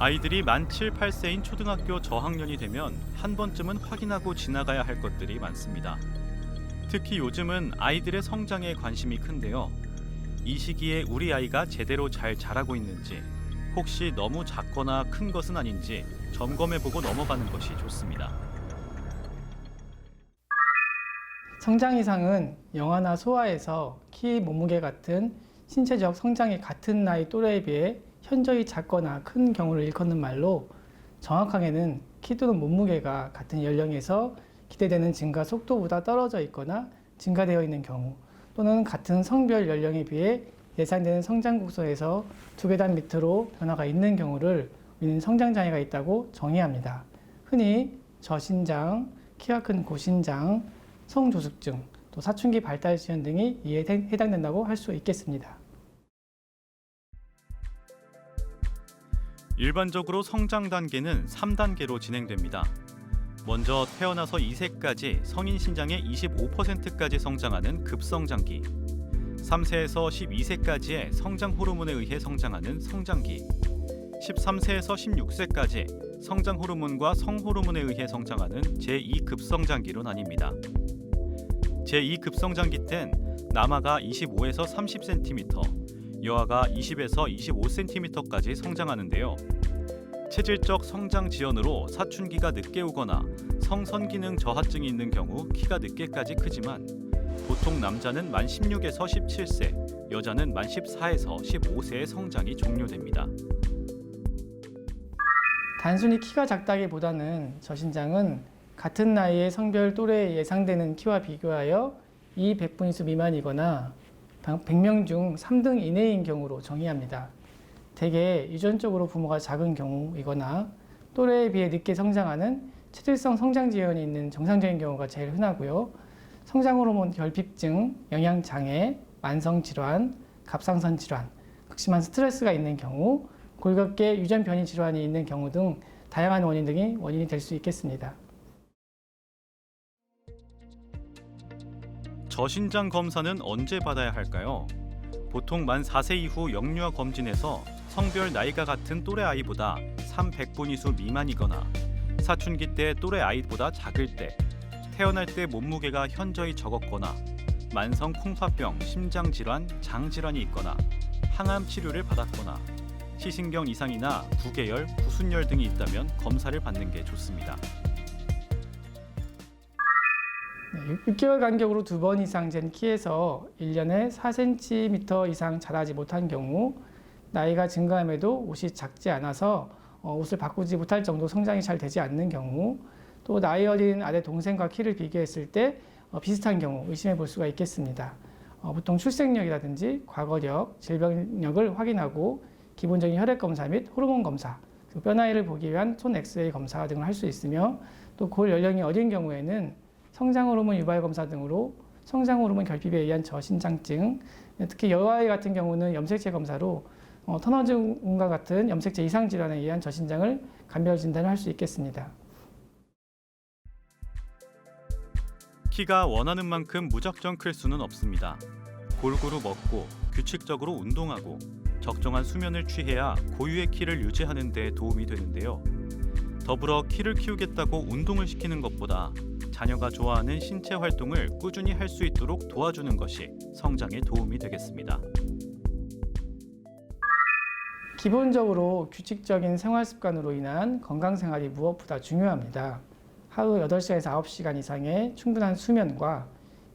아이들이 만 7, 8세인 초등학교 저학년이 되면 한 번쯤은 확인하고 지나가야 할 것들이 많습니다. 특히 요즘은 아이들의 성장에 관심이 큰데요. 이 시기에 우리 아이가 제대로 잘 자라고 있는지, 혹시 너무 작거나 큰 것은 아닌지 점검해보고 넘어가는 것이 좋습니다. 성장 이상은 영아나 소아에서 키, 몸무게 같은 신체적 성장이 같은 나이 또래에 비해 현저히 작거나 큰 경우를 일컫는 말로, 정확하게는 키 또는 몸무게가 같은 연령에서 기대되는 증가 속도보다 떨어져 있거나 증가되어 있는 경우, 또는 같은 성별 연령에 비해 예상되는 성장 곡선에서 두 계단 밑으로 변화가 있는 경우를 우리는 성장 장애가 있다고 정의합니다. 흔히 저신장, 키가 큰 고신장, 성조숙증, 또 사춘기 발달 지연 등이 이에 해당된다고 할 수 있겠습니다. 일반적으로 성장 단계는 3단계로 진행됩니다. 먼저 태어나서 2세까지 성인 신장의 25%까지 성장하는 급성장기, 3세에서 12세까지의 성장 호르몬에 의해 성장하는 성장기, 13세에서 16세까지 성장 호르몬과 성호르몬에 의해 성장하는 제2급성장기로 나뉩니다. 제2급성장기 땐 남아가 25에서 30cm, 여아가 20에서 25cm까지 성장하는데요. 체질적 성장 지연으로 사춘기가 늦게 오거나 성선기능 저하증이 있는 경우 키가 늦게까지 크지만, 보통 남자는 만 16에서 17세, 여자는 만 14에서 15세의 성장이 종료됩니다. 단순히 키가 작다기보다는 저신장은 같은 나이의 성별 또래에 예상되는 키와 비교하여 200분위수 미만이거나 100명 중 3등 이내인 경우로 정의합니다. 대개 유전적으로 부모가 작은 경우이거나 또래에 비해 늦게 성장하는 체질성 성장 지연이 있는 정상적인 경우가 제일 흔하고요. 성장 호르몬 결핍증, 영양 장애, 만성 질환, 갑상선 질환, 극심한 스트레스가 있는 경우, 골격계 유전 변이 질환이 있는 경우 등 다양한 원인이 될 수 있겠습니다. 저신장 검사는 언제 받아야 할까요? 보통 만 4세 이후 영유아 검진에서 성별 나이가 같은 또래 아이보다 300분위수 미만이거나, 사춘기 때 또래 아이보다 작을 때, 태어날 때 몸무게가 현저히 적었거나, 만성 콩팥병, 심장질환, 장질환이 있거나, 항암 치료를 받았거나, 시신경 이상이나 부계열, 부순열 등이 있다면 검사를 받는 게 좋습니다. 6개월 간격으로 2번 이상 잰 키에서 1년에 4cm 이상 자라지 못한 경우, 나이가 증가함에도 옷이 작지 않아서 옷을 바꾸지 못할 정도 성장이 잘 되지 않는 경우, 또 나이 어린 아래 동생과 키를 비교했을 때 비슷한 경우 의심해 볼 수가 있겠습니다. 보통 출생력이라든지 과거력, 질병력을 확인하고 기본적인 혈액 검사 및 호르몬 검사, 그리고 뼈나이를 보기 위한 손 엑스레이 검사 등을 할 수 있으며, 또 골 연령이 어린 경우에는 성장 호르몬 유발 검사 등으로 성장 호르몬 결핍에 의한 저신장증, 특히 여아이 같은 경우는 염색체 검사로 터너증과 같은 염색체 이상 질환에 의한 저신장을 감별 진단을 할 수 있겠습니다. 키가 원하는 만큼 무작정 클 수는 없습니다. 골고루 먹고 규칙적으로 운동하고 적정한 수면을 취해야 고유의 키를 유지하는 데 도움이 되는데요. 더불어 키를 키우겠다고 운동을 시키는 것보다 자녀가 좋아하는 신체 활동을 꾸준히 할 수 있도록 도와주는 것이 성장에 도움이 되겠습니다. 기본적으로 규칙적인 생활 습관으로 인한 건강 생활이 무엇보다 중요합니다. 하루 8시간에서 9시간 이상의 충분한 수면과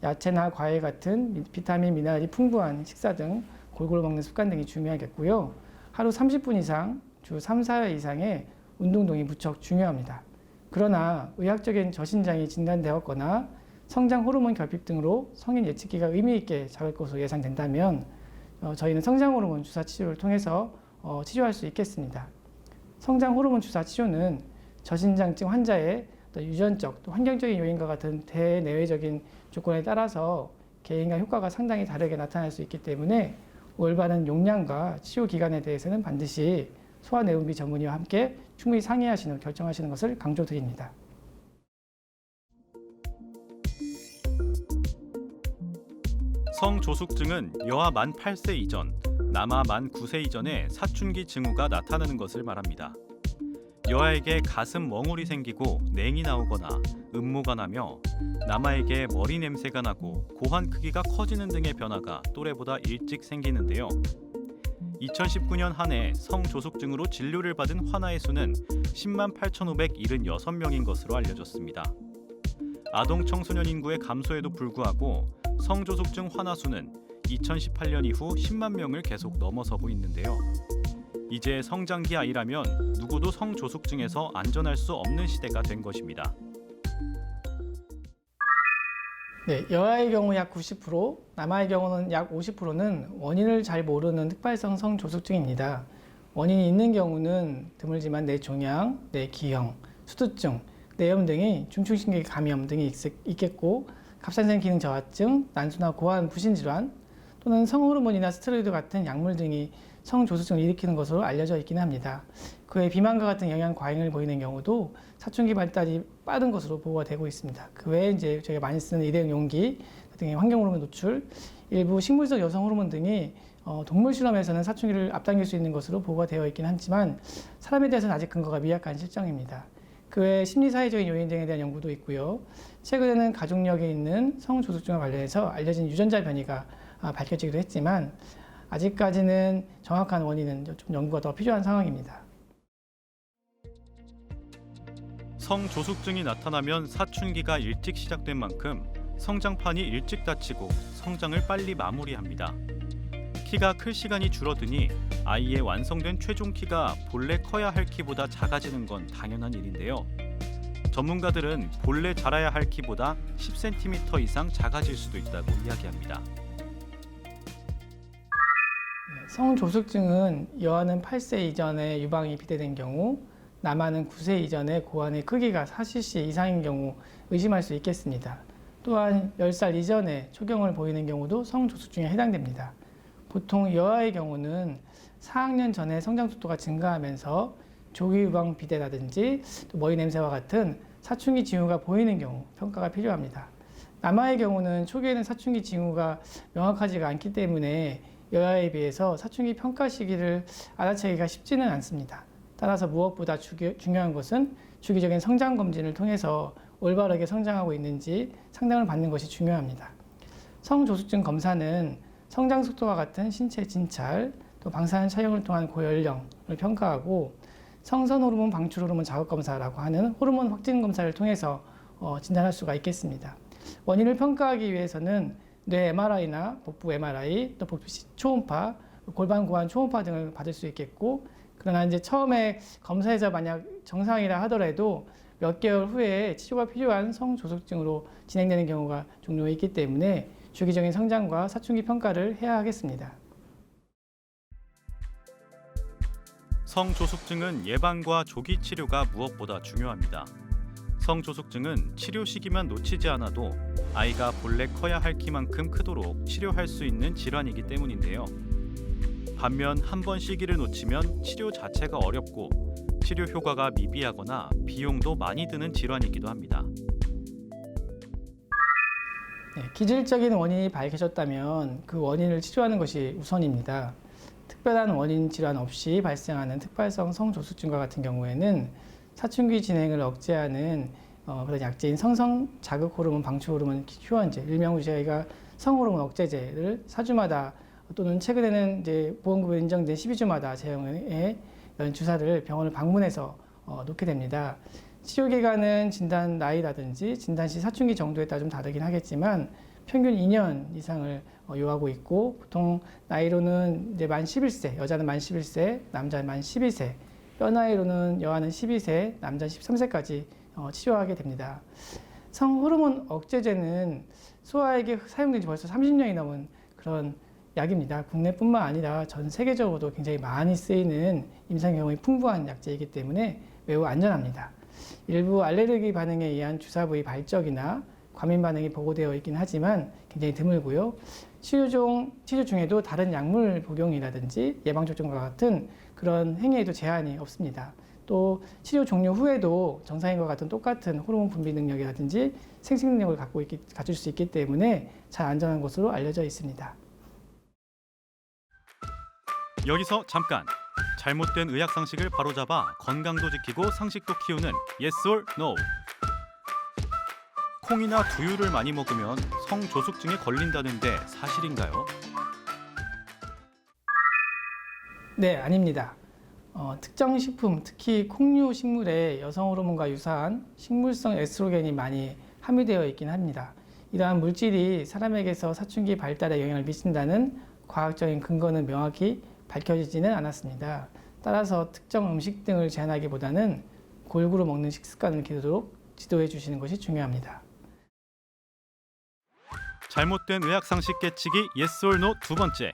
야채나 과일 같은 비타민, 미네랄이 풍부한 식사 등 골고루 먹는 습관 등이 중요하겠고요. 하루 30분 이상, 주 3, 4회 이상의 운동 등이 무척 중요합니다. 그러나 의학적인 저신장이 진단되었거나 성장 호르몬 결핍 등으로 성인 예측기가 의미 있게 작을 것으로 예상된다면 저희는 성장 호르몬 주사 치료를 통해서 치료할 수 있겠습니다. 성장 호르몬 주사 치료는 저신장증 환자의 유전적 또 환경적인 요인과 같은 대내외적인 조건에 따라서 개인과 효과가 상당히 다르게 나타날 수 있기 때문에 올바른 용량과 치료 기간에 대해서는 반드시 소아내분비 전문의와 함께 충분히 상의하신 후 결정하시는 것을 강조드립니다. 성조숙증은 여아 만 8세 이전, 남아 만 9세 이전에 사춘기 징후가 나타나는 것을 말합니다. 여아에게 가슴 멍울이 생기고 냉이 나오거나 음모가 나며 남아에게 머리 냄새가 나고 고환 크기가 커지는 등의 변화가 또래보다 일찍 생기는데요. 2019년 한 해 성조숙증으로 진료를 받은 환아의 수는 10만 8,576명인 것으로 알려졌습니다. 아동 청소년 인구의 감소에도 불구하고 성조숙증 환아 수는 2018년 이후 10만 명을 계속 넘어서고 있는데요. 이제 성장기 아이라면 누구도 성조숙증에서 안전할 수 없는 시대가 된 것입니다. 네, 여아의 경우 약 90%, 남아의 경우는 약 50%는 원인을 잘 모르는 특발성 성조숙증입니다. 원인이 있는 경우는 드물지만 뇌종양, 뇌기형, 수두증, 뇌염 등의 중추신경 감염 등이 있겠고, 갑상선 기능 저하증, 난소나 고환 부신 질환 또는 성호르몬이나 스테로이드 같은 약물 등이 성조숙증을 일으키는 것으로 알려져 있긴 합니다. 그 외 비만과 같은 영양 과잉을 보이는 경우도 사춘기 발달이 빠른 것으로 보고가 되고 있습니다. 그 외에 이제 저희가 많이 쓰는 일회용 용기 등의 환경 호르몬 노출, 일부 식물성 여성 호르몬 등이 동물 실험에서는 사춘기를 앞당길 수 있는 것으로 보고가 되어 있긴 하지만 사람에 대해서는 아직 근거가 미약한 실정입니다. 그 외 심리사회적인 요인 등에 대한 연구도 있고요. 최근에는 가족력에 있는 성조숙증과 관련해서 알려진 유전자 변이가 밝혀지기도 했지만 아직까지는 정확한 원인은 좀 연구가 더 필요한 상황입니다. 성조숙증이 나타나면 사춘기가 일찍 시작된 만큼 성장판이 일찍 닫히고 성장을 빨리 마무리합니다. 키가 클 시간이 줄어드니 아이의 완성된 최종 키가 본래 커야 할 키보다 작아지는 건 당연한 일인데요. 전문가들은 본래 자라야 할 키보다 10cm 이상 작아질 수도 있다고 이야기합니다. 성조숙증은 여아는 8세 이전에 유방이 비대된 경우, 남아는 9세 이전에 고환의 크기가 4cc 이상인 경우 의심할 수 있겠습니다. 또한 10살 이전에 초경을 보이는 경우도 성조숙증에 해당됩니다. 보통 여아의 경우는 4학년 전에 성장 속도가 증가하면서 조기 유방 비대라든지 또 머리 냄새와 같은 사춘기 징후가 보이는 경우 평가가 필요합니다. 남아의 경우는 초기에는 사춘기 징후가 명확하지가 않기 때문에 여아에 비해서 사춘기 평가 시기를 알아채기가 쉽지는 않습니다. 따라서 무엇보다 중요한 것은 주기적인 성장 검진을 통해서 올바르게 성장하고 있는지 상담을 받는 것이 중요합니다. 성조숙증 검사는 성장 속도와 같은 신체 진찰, 또 방사선 촬영을 통한 고연령을 평가하고 성선 호르몬 방출 호르몬 자극 검사라고 하는 호르몬 확진 검사를 통해서 진단할 수가 있겠습니다. 원인을 평가하기 위해서는 뇌 MRI나 복부 MRI, 또 복부 초음파, 골반 고환 초음파 등을 받을 수 있겠고, 그러나 이제 처음에 검사에서 만약 정상이라 하더라도 몇 개월 후에 치료가 필요한 성조숙증으로 진행되는 경우가 종종 있기 때문에 주기적인 성장과 사춘기 평가를 해야 하겠습니다. 성조숙증은 예방과 조기 치료가 무엇보다 중요합니다. 성조숙증은 치료 시기만 놓치지 않아도 아이가 본래 커야 할 키만큼 크도록 치료할 수 있는 질환이기 때문인데요. 반면 한 번 시기를 놓치면 치료 자체가 어렵고 치료 효과가 미비하거나 비용도 많이 드는 질환이기도 합니다. 네, 기질적인 원인이 밝혀졌다면 그 원인을 치료하는 것이 우선입니다. 특별한 원인 질환 없이 발생하는 특발성 성조숙증과 같은 경우에는 사춘기 진행을 억제하는 그런 약제인 성성 자극 호르몬 방출 호르몬 휴원제, 일명 저희가 성호르몬 억제제를 4주마다 또는 최근에는 이제 보건급여 인정된 12주마다 제형의 이런 주사를 병원을 방문해서 놓게 됩니다. 치료 기간은 진단 나이라든지 진단 시 사춘기 정도에 따라 좀 다르긴 하겠지만 평균 2년 이상을 요하고 있고, 보통 나이로는 이제 만 11세, 여자는 만 11세, 남자는 만 12세, 뼈 나이로는 여아는 12세, 남자는 13세까지 치료하게 됩니다. 성호르몬 억제제는 소아에게 사용된 지 벌써 30년이 넘은 그런 약입니다. 국내뿐만 아니라 전 세계적으로도 굉장히 많이 쓰이는 임상 경험이 풍부한 약제이기 때문에 매우 안전합니다. 일부 알레르기 반응에 의한 주사 부위 발적이나 과민 반응이 보고되어 있긴 하지만 굉장히 드물고요. 치료 중에도 다른 약물 복용이라든지 예방접종과 같은 그런 행위에도 제한이 없습니다. 또 치료 종료 후에도 정상인과 같은 똑같은 호르몬 분비 능력이라든지 생식 능력을 갖출 수 있기 때문에 잘 안전한 것으로 알려져 있습니다. 여기서 잠깐! 잘못된 의학 상식을 바로잡아 건강도 지키고 상식도 키우는 Yes or No. 콩이나 두유를 많이 먹으면 성조숙증에 걸린다는데 사실인가요? 네, 아닙니다. 특정 식품, 특히 콩류 식물에 여성 호르몬과 유사한 식물성 에스트로겐이 많이 함유되어 있긴 합니다. 이러한 물질이 사람에게서 사춘기 발달에 영향을 미친다는 과학적인 근거는 명확히 밝혀지지는 않았습니다. 따라서 특정 음식 등을 제한하기보다는 골고루 먹는 식습관을 기르도록 지도해 주시는 것이 중요합니다. 잘못된 의학 상식 깨치기 Yes or No 두 번째.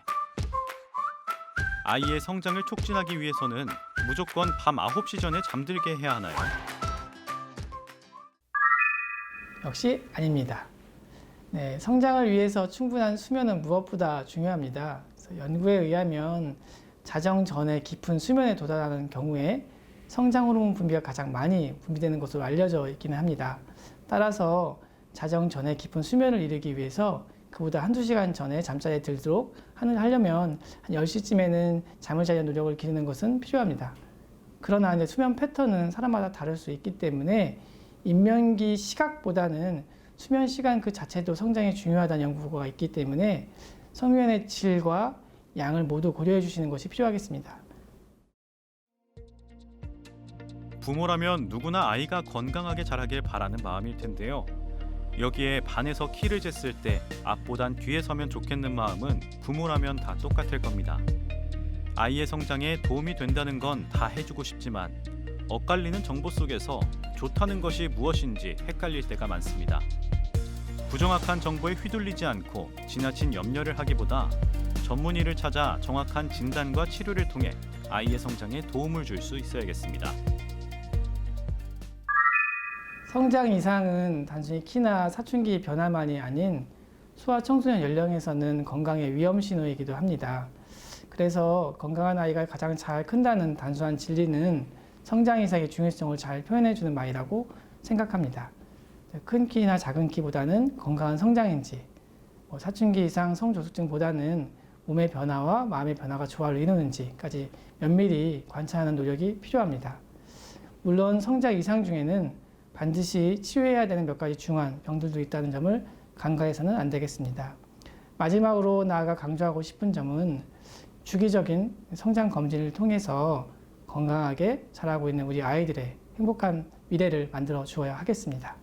아이의 성장을 촉진하기 위해서는 무조건 밤 9시 전에 잠들게 해야 하나요? 역시 아닙니다. 네, 성장을 위해서 충분한 수면은 무엇보다 중요합니다. 그래서 연구에 의하면 자정 전에 깊은 수면에 도달하는 경우에 성장 호르몬 분비가 가장 많이 분비되는 것으로 알려져 있기는 합니다. 따라서 자정 전에 깊은 수면을 이루기 위해서 그보다 한두 시간 전에 잠자리에 들도록 하려면 한 10시쯤에는 잠을 자려는 노력을 기르는 것은 필요합니다. 그러나 이제 수면 패턴은 사람마다 다를 수 있기 때문에 인명기 시각보다는 수면 시간 그 자체도 성장에 중요하다는 연구가 있기 때문에 성면의 질과 양을 모두 고려해 주시는 것이 필요하겠습니다. 부모라면 누구나 아이가 건강하게 자라길 바라는 마음일 텐데요. 여기에 반에서 키를 쟀을 때 앞보단 뒤에 서면 좋겠는 마음은 부모라면 다 똑같을 겁니다. 아이의 성장에 도움이 된다는 건 다 해주고 싶지만 엇갈리는 정보 속에서 좋다는 것이 무엇인지 헷갈릴 때가 많습니다. 부정확한 정보에 휘둘리지 않고 지나친 염려를 하기보다 전문의를 찾아 정확한 진단과 치료를 통해 아이의 성장에 도움을 줄 수 있어야겠습니다. 성장 이상은 단순히 키나 사춘기 변화만이 아닌 소아 청소년 연령에서는 건강의 위험 신호이기도 합니다. 그래서 건강한 아이가 가장 잘 큰다는 단순한 진리는 성장 이상의 중요성을 잘 표현해주는 말이라고 생각합니다. 큰 키나 작은 키보다는 건강한 성장인지, 사춘기 이상 성조숙증보다는 몸의 변화와 마음의 변화가 조화를 이루는지까지 면밀히 관찰하는 노력이 필요합니다. 물론 성장 이상 중에는 반드시 치료해야 되는 몇 가지 중요한 병들도 있다는 점을 간과해서는 안 되겠습니다. 마지막으로 나아가 강조하고 싶은 점은 주기적인 성장 검진을 통해서 건강하게 자라고 있는 우리 아이들의 행복한 미래를 만들어 주어야 하겠습니다.